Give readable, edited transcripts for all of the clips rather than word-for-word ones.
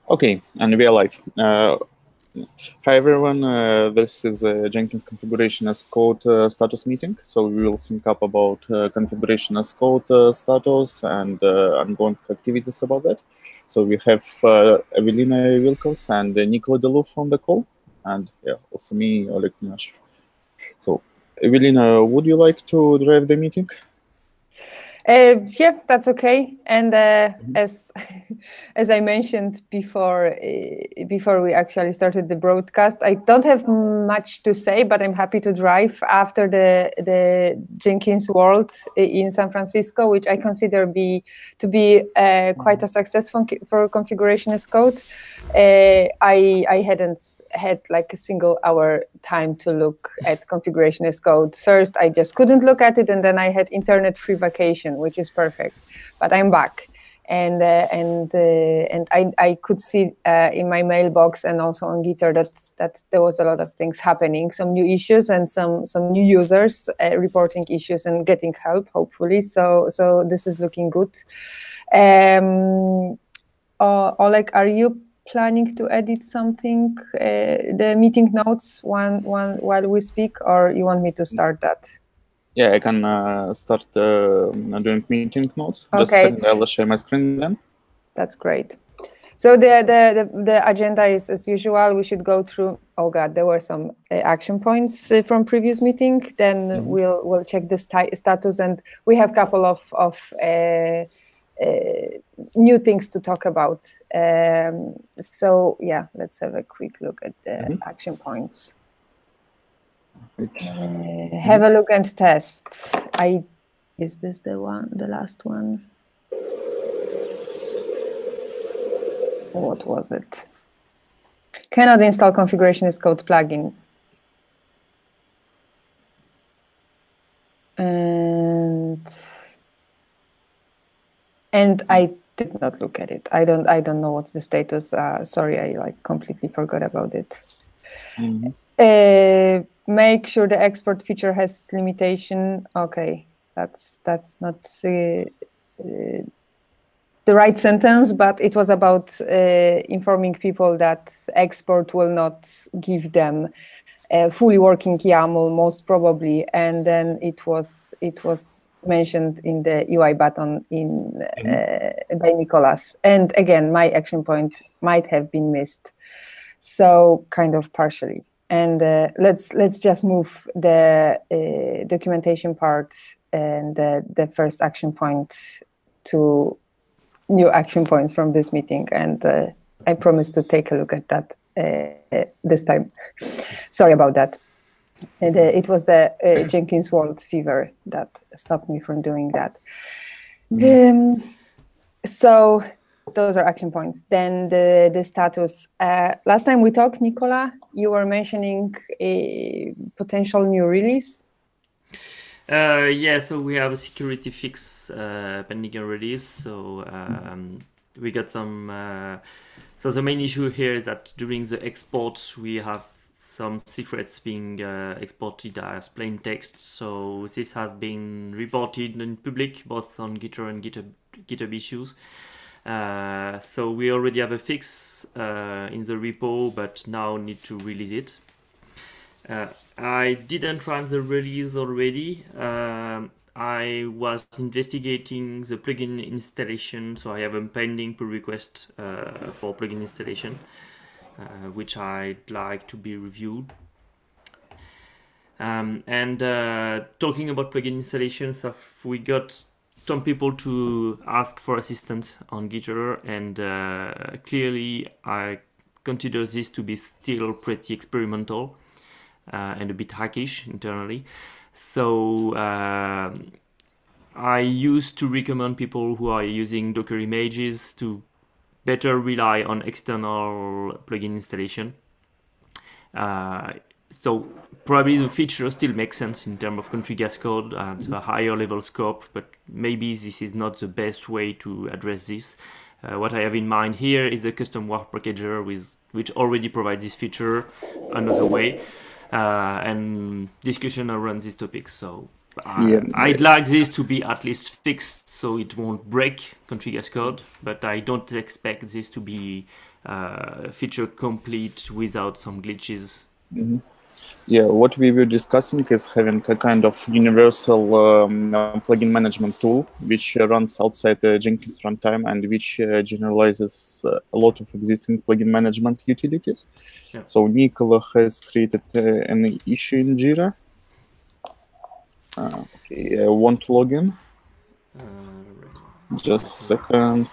Okay, and we are live. Hi everyone, this is a Jenkins configuration as code status meeting. So we will think up about configuration as code status and ongoing activities about that. So we have Evelina Vilkos and Nicola Deluf on the call, and yeah, also me, Oleg Nyashev. So Evelina, would you like to drive the meeting? Yeah, that's okay. And as I mentioned before, before we actually started the broadcast, I don't have much to say, but I'm happy to drive after the Jenkins World in San Francisco, which I consider to be quite a success for configuration as code. I hadn't had like a single hour time to look at configuration as code. First, I just couldn't look at it, and then I had internet-free vacation, which is perfect. But I'm back, and I could see in my mailbox and also on Gitter that there was a lot of things happening, some new issues and some new users reporting issues and getting help, hopefully. So this is looking good. Oleg, are you planning to edit something, the meeting notes while we speak, or you want me to start that? Yeah, I can start doing meeting notes. Okay. Just a second, I'll share my screen then. That's great. So the agenda is as usual. We should go through. Oh God, there were some action points from previous meeting. Then we'll check the status, and we have a couple of new things to talk about. So yeah, let's have a quick look at the action points. Have a look and test. Is this the last one? What was it? Cannot install configuration as code plugin. And I did not look at it. I don't know what's the status. Sorry, I completely forgot about it. Make sure the export feature has limitation. Okay, that's not the right sentence, but it was about informing people that export will not give them a fully working YAML, most probably, and then it was mentioned in the UI button by Nicolas. And again, my action point might have been missed, so kind of partially. And let's just move the documentation part and the first action point to new action points from this meeting, and I promise to take a look at that this time. Sorry about that. It was the Jenkins World fever that stopped me from doing that. So those are action points. Then the status. Last time we talked, Nicola, you were mentioning a potential new release. Yeah, so we have a security fix pending a release. So we got some. So the main issue here is that during the exports, we have some secrets being exported as plain text. So this has been reported in public, both on Gitter and GitHub issues. So we already have a fix in the repo, but now need to release it. I didn't run the release already. I was investigating the plugin installation, so I have a pending pull request for plugin installation, which I'd like to be reviewed. And talking about plugin installations, we got some people to ask for assistance on Gitter, and clearly I consider this to be still pretty experimental and a bit hackish internally. So I used to recommend people who are using Docker images to better rely on external plugin installation. So probably the feature still makes sense in terms of JCasC code at a higher level scope, but maybe this is not the best way to address this. What I have in mind here is a custom work packager which already provides this feature another way. And discussion around this topic. So I'd like this to be at least fixed so it won't break config as code, but I don't expect this to be feature complete without some glitches. Yeah, what we were discussing is having a kind of universal plugin management tool which runs outside the Jenkins runtime and which generalizes a lot of existing plugin management utilities. Yeah. So Nicola has created an issue in Jira. Okay, I want to log in. Just a second.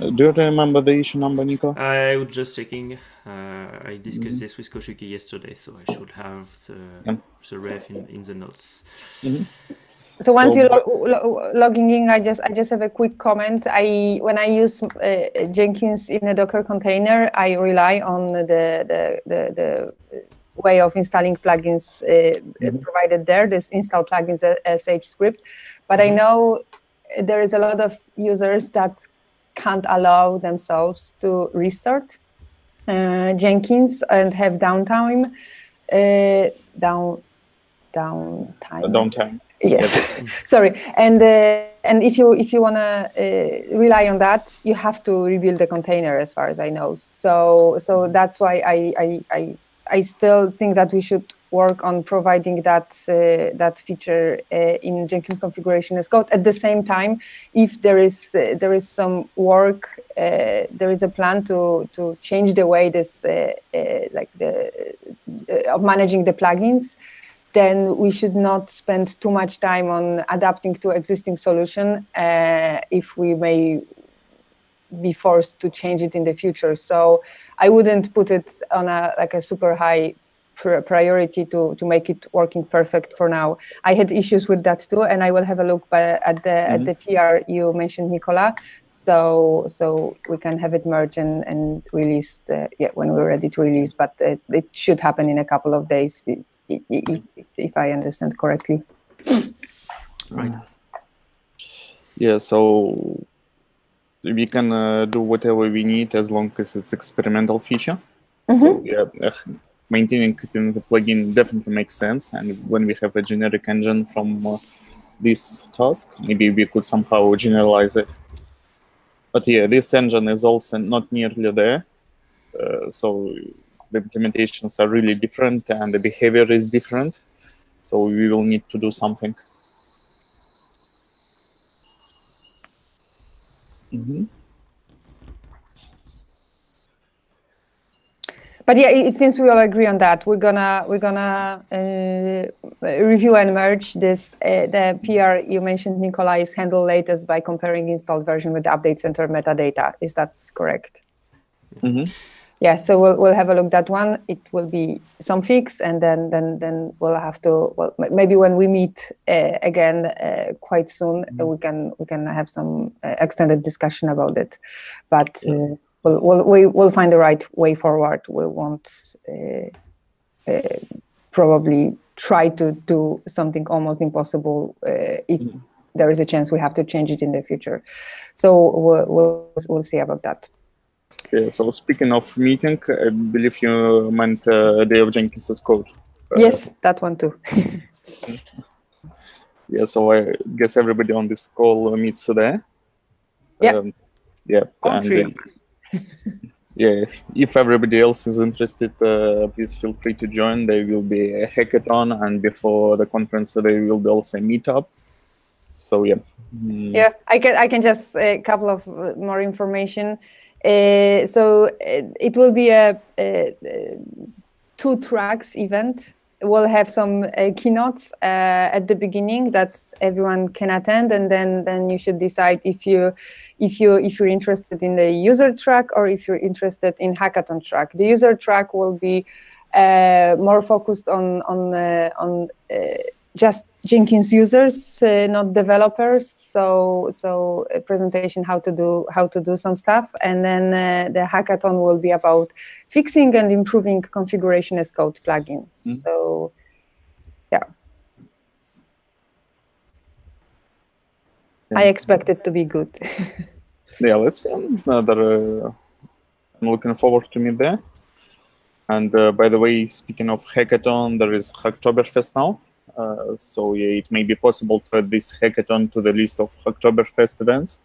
Do you remember the issue number, Nico? I was just checking. I discussed this with Koshuki yesterday, so I should have the ref in the notes. So once you're logging in, I just have a quick comment. When I use Jenkins in a Docker container, I rely on the way of installing plugins provided there, this install plugins sh script. But I know there is a lot of users that can't allow themselves to restart Jenkins and have downtime. Downtime. Yes, sorry. And if you wanna rely on that, you have to rebuild the container, as far as I know. So that's why I still think that we should work on providing that feature in Jenkins configuration as code. At the same time, if there is some work, there is a plan to change the way this of managing the plugins, then we should not spend too much time on adapting to existing solution if we may be forced to change it in the future. So I wouldn't put it on a super high priority to make it working perfect for now. I had issues with that too, and I will have a look at the PR you mentioned, Nicola, so we can have it merged and released when we're ready to release. But it should happen in a couple of days, if I understand correctly. Right. Yeah, so we can do whatever we need as long as it's experimental feature. So yeah, maintaining it in the plugin definitely makes sense. And when we have a generic engine from this task, maybe we could somehow generalize it. But yeah, this engine is also not nearly there. So the implementations are really different and the behavior is different. So we will need to do something. But yeah, it seems we all agree on that. We're gonna review and merge this. The PR you mentioned, Nicola, is handled latest by comparing installed version with the update center metadata. Is that correct? Yeah. So we'll have a look at that one. It will be some fix, and then we'll have to. Well, maybe when we meet again quite soon, we can have some extended discussion about it. But. We'll find the right way forward. We won't probably try to do something almost impossible if there is a chance we have to change it in the future. So we'll see about that. Okay, so speaking of meeting, I believe you meant Day of Jenkins code. Yes, that one too. Yeah, so I guess everybody on this call meets there. Yeah. Yeah. And, yeah, if everybody else is interested, please feel free to join. There will be a hackathon, and before the conference, there will be also a meetup. So yeah. Yeah, I can just a couple of more information. So it will be a 2 tracks event. We'll have some keynotes at the beginning that everyone can attend, and then you should decide if you're interested in the user track or if you're interested in hackathon track. The user track will be more focused on just Jenkins users, not developers. So a presentation how to do some stuff, and then the hackathon will be about fixing and improving configuration as code plugins. So yeah, I expect it to be good. Yeah, let's see. I'm looking forward to meet there. And by the way, speaking of hackathon, there is Hacktoberfest now. So yeah, it may be possible to add this hackathon to the list of Hacktoberfest events.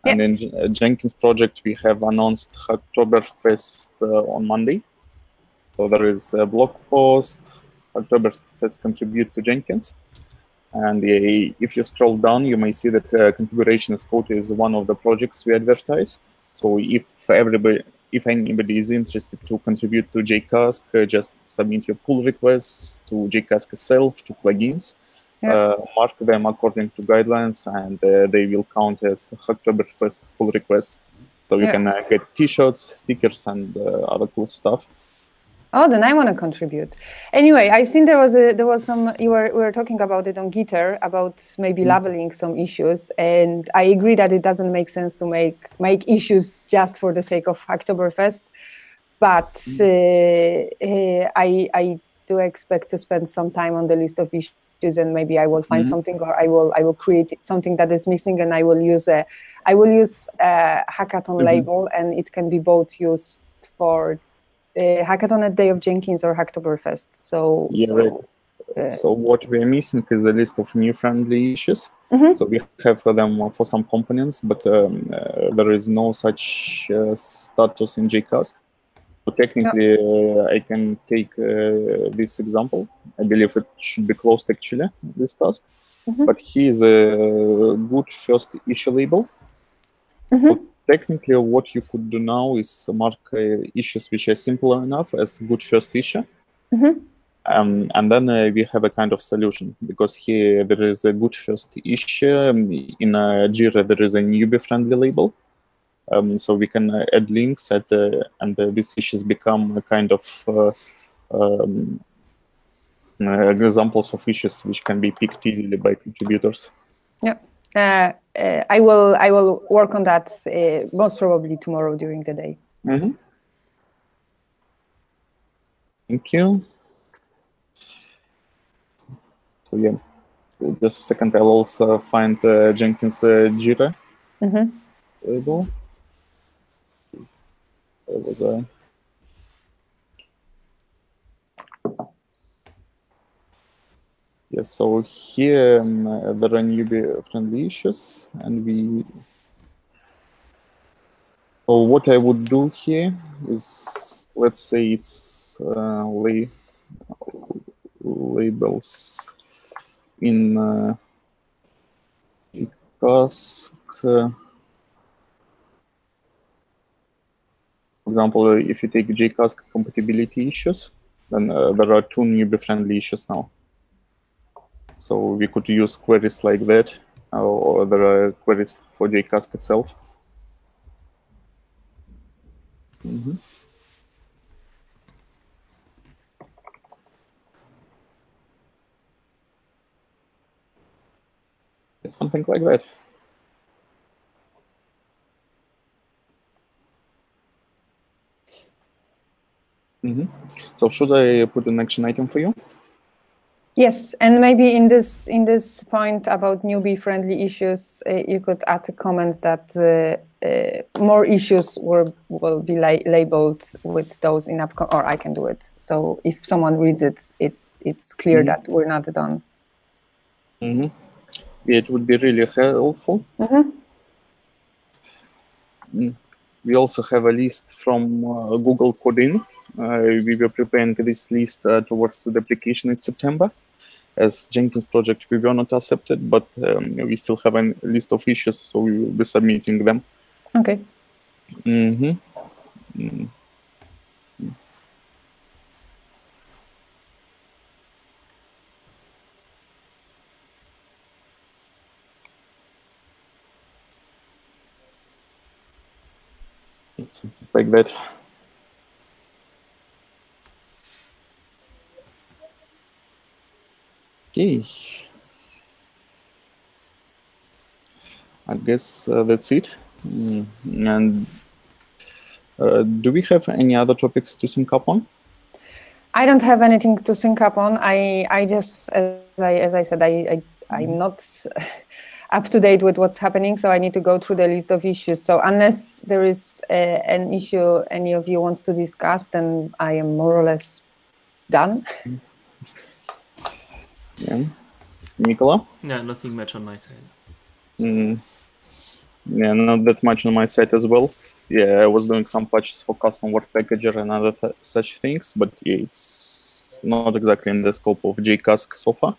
And in Jenkins project, we have announced Hacktoberfest on Monday. So there is a blog post, Hacktoberfest contribute to Jenkins. And if you scroll down, you may see that configuration as code is one of the projects we advertise. So if anybody is interested to contribute to JCasC, just submit your pull requests to JCasC itself, to plugins, mark them according to guidelines, and they will count as Hacktoberfest pull requests. So you can get T-shirts, stickers, and other cool stuff. Oh, then I want to contribute. Anyway, I've seen there was some, we were talking about it on Gitter, about maybe labeling some issues, and I agree that it doesn't make sense to make issues just for the sake of Hacktoberfest, but I do expect to spend some time on the list of issues, and maybe I will find something, or I will create something that is missing, and I will use a hackathon label, and it can be both used for hackathon at Day of Jenkins or Hacktoberfest. So what we're missing is a list of new friendly issues. So we have them for some components, but there is no such status in JCasC. So technically, I can take this example. I believe it should be closed actually, this task. But here is a good first issue label. So technically, what you could do now is mark issues which are simple enough as good first issue. And then we have a kind of solution, because here there is a good first issue. In Jira, there is a newbie-friendly label. So we can add links and these issues become a kind of examples of issues which can be picked easily by contributors. I will work on that most probably tomorrow during the day. Thank you. So yeah, just a second. I'll also find Jenkins Jira label. There was a so here there are newbie-friendly issues, and so what I would do here is, let's say it's labels in JCasC. For example, if you take JCasC compatibility issues, then there are two newbie-friendly issues now. So we could use queries like that, or there are queries for JCasC itself. It's something like that. So should I put an action item for you? Yes, and maybe in this point about newbie-friendly issues, you could add a comment that more issues will be labeled with those in upcoming, or I can do it. So if someone reads it, it's clear that we're not done. Yeah, it would be really helpful. We also have a list from Google Coding. We were preparing this list towards the application in September. As Jenkins project, we were not accepted, but we still have a list of issues, so we will be submitting them. Okay. It's like that. Okay. I guess that's it. And do we have any other topics to sync up on? I don't have anything to sync up on. I just, as I said, I'm not up to date with what's happening, so I need to go through the list of issues. So unless there is an issue any of you wants to discuss, then I am more or less done. Yeah. Nicola? Yeah, nothing much on my side. Yeah, not that much on my side as well. Yeah, I was doing some patches for custom work packager and other such things, but yeah, it's not exactly in the scope of JCasC so far.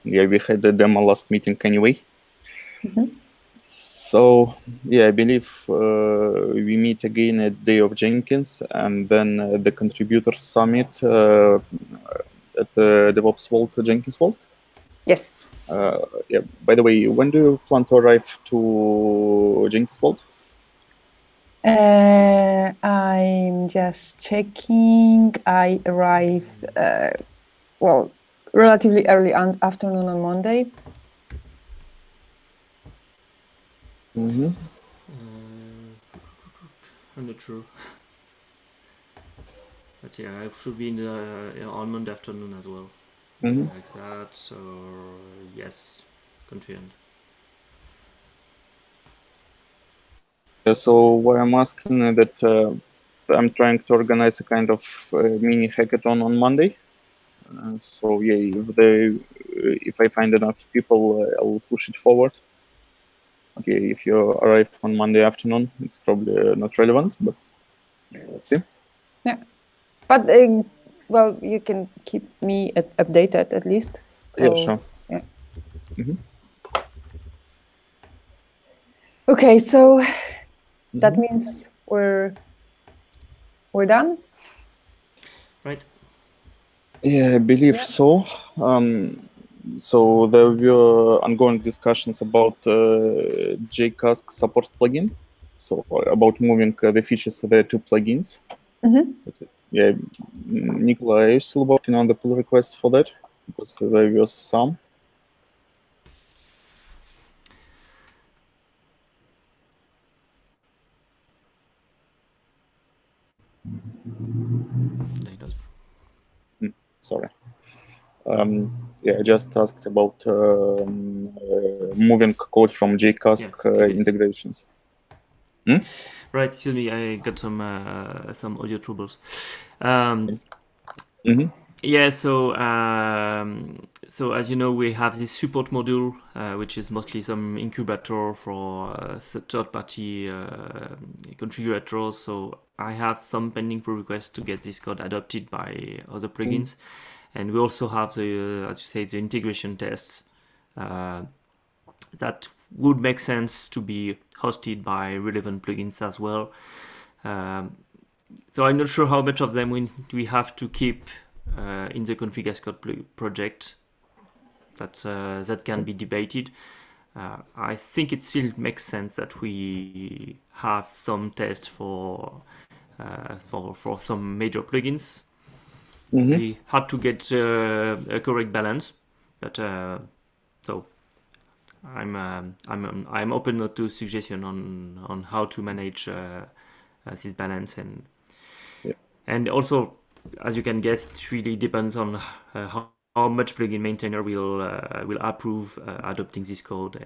Yeah, we had the demo last meeting anyway. So yeah, I believe we meet again at Day of Jenkins, and then the contributor summit at DevOps Vault, Jenkins Vault. Yes. Yeah. By the way, when do you plan to arrive to Jenkins Vault? I'm just checking. I arrive, well, relatively early afternoon on Monday. Mm-hmm. I'm not sure. But yeah, I should be in on Monday afternoon as well. Mm-hmm. Like that, so yes, confirmed. Yeah, so why I'm asking that I'm trying to organize a kind of mini hackathon on Monday. So yeah, if I find enough people, I'll push it forward. Okay, if you arrive on Monday afternoon, it's probably not relevant, but let's see. Yeah, but well, you can keep me updated at least. Yeah, sure. Yeah. Mm-hmm. Okay, so that means we're done. Right. Yeah, I believe so. So there were ongoing discussions about JCasC support plugin. So about moving the features of the two plugins. But, yeah, Nicola, are you still working on the pull requests for that? Because there was some. Sorry. Yeah, I just asked about moving code from JCasC integrations. Right, excuse me, I got some audio troubles. Yeah, so as you know, we have this support module, which is mostly some incubator for third-party configurators. So I have some pending pull requests to get this code adopted by other plugins, and we also have the, as you say, the integration tests that would make sense to be hosted by relevant plugins as well. So I'm not sure how much of them we have to keep in the JCasC project. That can be debated. I think it still makes sense that we have some tests for some major plugins. We had to get a correct balance, but so I'm open to suggestion on how to manage this balance, and also, as you can guess, it really depends on how much plugin maintainer will approve adopting this code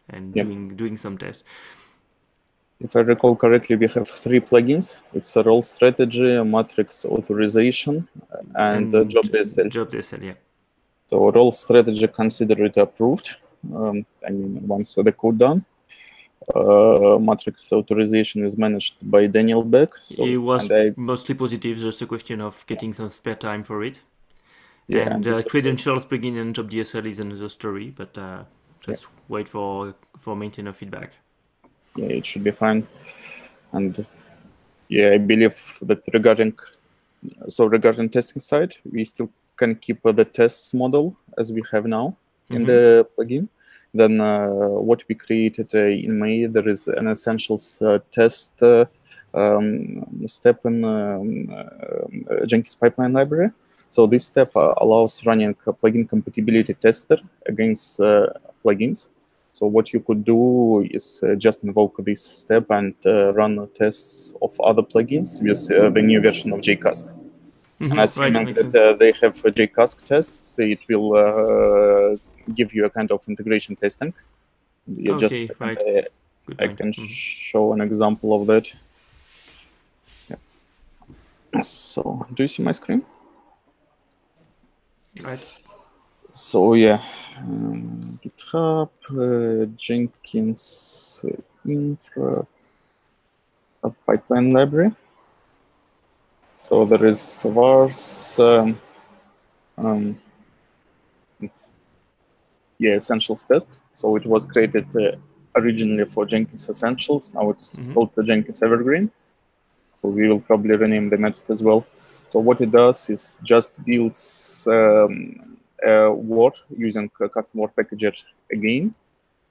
and doing some tests. If I recall correctly, we have 3 plugins. It's a role strategy, a matrix authorization, and job DSL. Job DSL, yeah. So role strategy, consider it approved. I mean, once the code done. Matrix authorization is managed by Daniel Beck. So, it was mostly positive, just a question of getting some spare time for it. Yeah, and credentials plugin and job DSL is another story, but just wait for maintainer feedback. Yeah, it should be fine. And yeah, I believe that regarding testing side, we still can keep the tests model as we have now in the plugin. Then what we created in May, there is an essentials test step in Jenkins pipeline library. So this step allows running a plugin compatibility tester against plugins. So what you could do is just invoke this step and run tests of other plugins with the new version of JCasC. And assuming that they have JCasC tests, it will give you a kind of integration testing. Okay, right. I can show an example of that. Yeah. So, do you see my screen? Right. So yeah, GitHub, Jenkins infra, a pipeline library. So there is vars, essentials test. So it was created originally for Jenkins Essentials. Now it's called the Jenkins Evergreen. So we will probably rename the method as well. So what it does is just builds a word using a custom word packager again.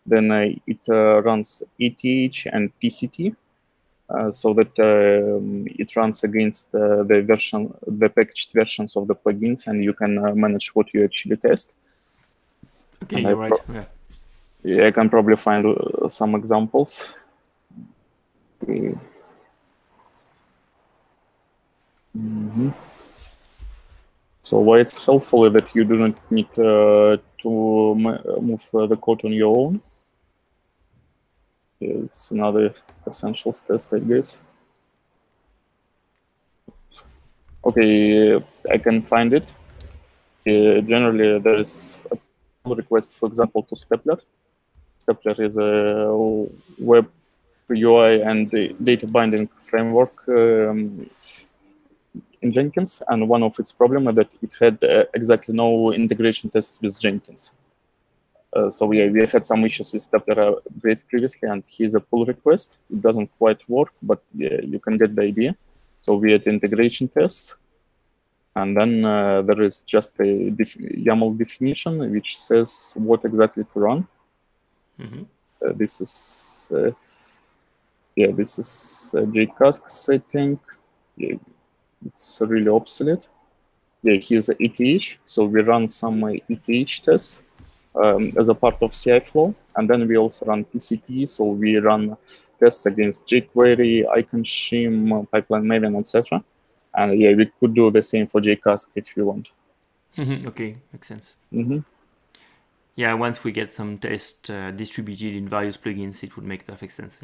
Then it runs ETH and PCT so that it runs against the packaged versions of the plugins, and you can manage what you actually test. Okay, you're right. Yeah, I can probably find some examples. Okay. So why it's helpful is that you do not need to move the code on your own. It's another essentials test, I guess. Okay, I can find it. Generally, there is a pull request, for example, to Stapler. Stapler is a web UI and data binding framework in Jenkins, and one of its problems is that it had exactly no integration tests with Jenkins. So yeah, we had some issues with Stapler upgrades previously, and here's a pull request. It doesn't quite work, but yeah, you can get the idea. So we had integration tests, and then there is just a YAML definition which says what exactly to run. This is JCasC, I think. Yeah, it's really obsolete. Yeah, here's ETH. So we run some ETH tests as a part of CI flow, and then we also run PCT. So we run tests against jQuery, IconShim, Pipeline Maven, etc. And yeah, we could do the same for JCasC if you want. Okay, makes sense. Yeah, once we get some tests distributed in various plugins, it would make perfect sense.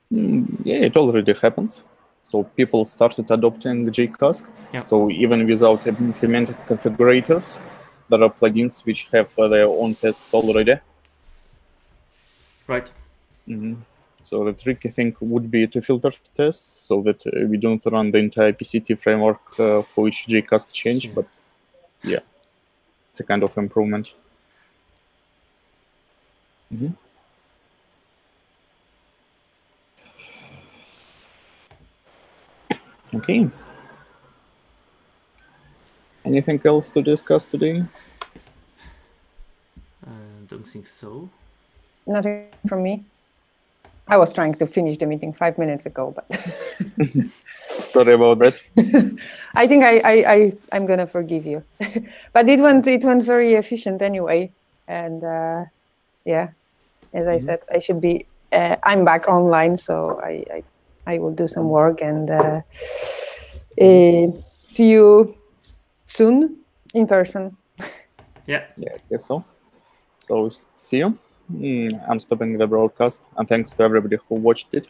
Yeah, it already happens. So people started adopting JCasC. Yeah. So even without implemented configurators, there are plugins which have their own tests already. Right. So the tricky thing would be to filter tests so that we don't run the entire PCT framework for each JCasC change, but yeah, it's a kind of improvement. Okay. Anything else to discuss today? Don't think so. Nothing from me. I was trying to finish the meeting 5 minutes ago, but sorry about that. I think I'm gonna forgive you. But it went very efficient anyway, and yeah, as I said, I should be. I'm back online, so I will do some work and see you soon in person. Yeah, I guess so. So see you. I'm stopping the broadcast, and thanks to everybody who watched it.